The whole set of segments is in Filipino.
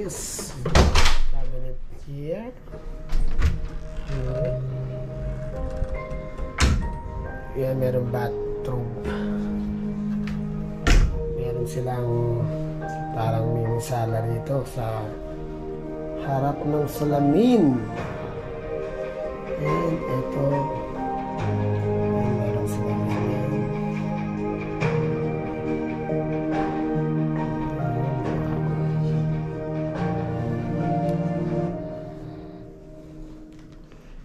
this cabinet here. Yan, meron bathroom. Meron silang parang mini sala rito sa harap ng salamin. And ito, meron silang yan.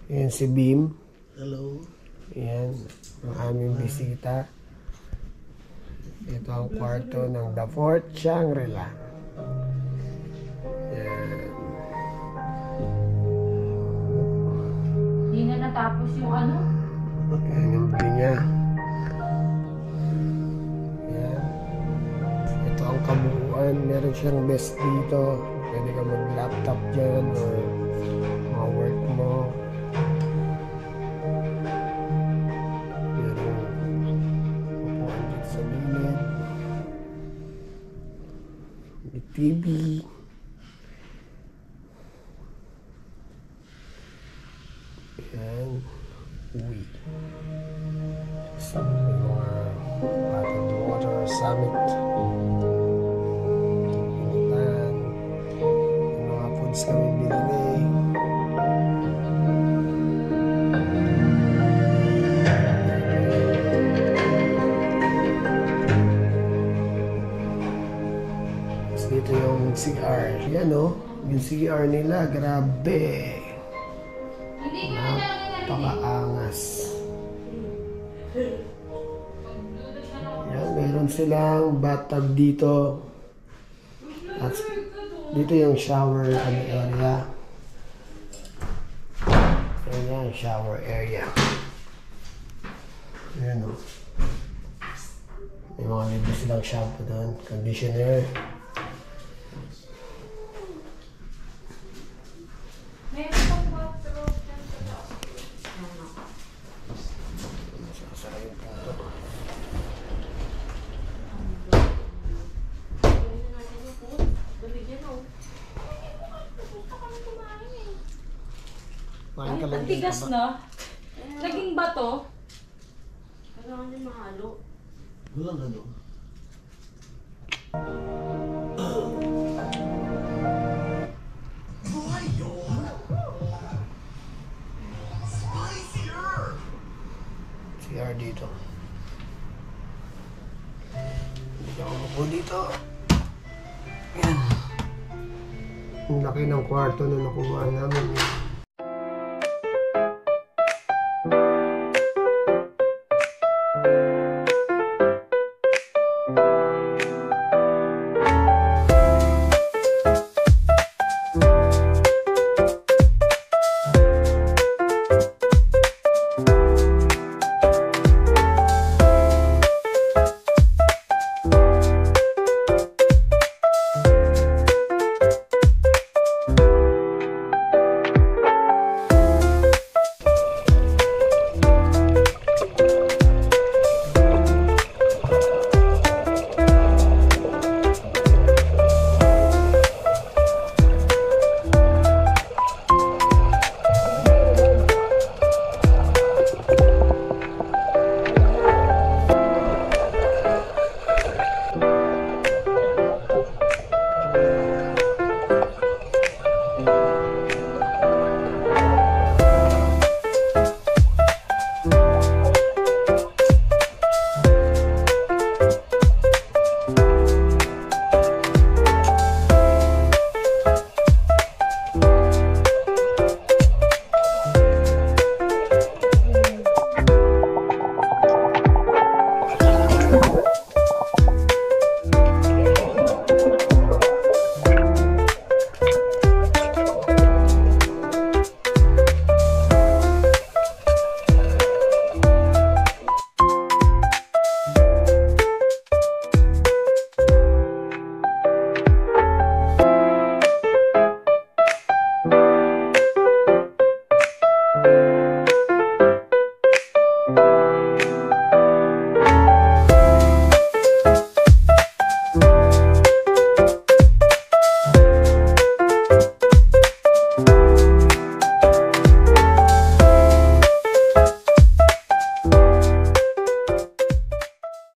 Yan si Beam. Hello. Yan, ang aming bisita. Ito ang kwarto ng The Fort Shangri-La. Yan. Hindi na natapos yung ano? Yan yung bili niya. Yan. Ito ang kabuuan. Meron siyang desk dito. Pwede ka mag-laptop dyan or mga work mo. TV. Yan. Uwi. Sa mga bottled water, summit. Pinitan. Yung mga foods kami binili. Dito yung CR. Yan o. Yung CR nila. Grabe. Napakaangas. Yan. Meron silang bathtub dito. At dito yung shower area. Yan yung shower area. Yan o. May mga libre silang shampoo doon. Conditioner. Ang tigas na. Naging bato. Kailangan din mahalo. Walang ano. CR dito. Hindi ako mapo dito. Yan. Ang laki ng kwarto na nakuha namin.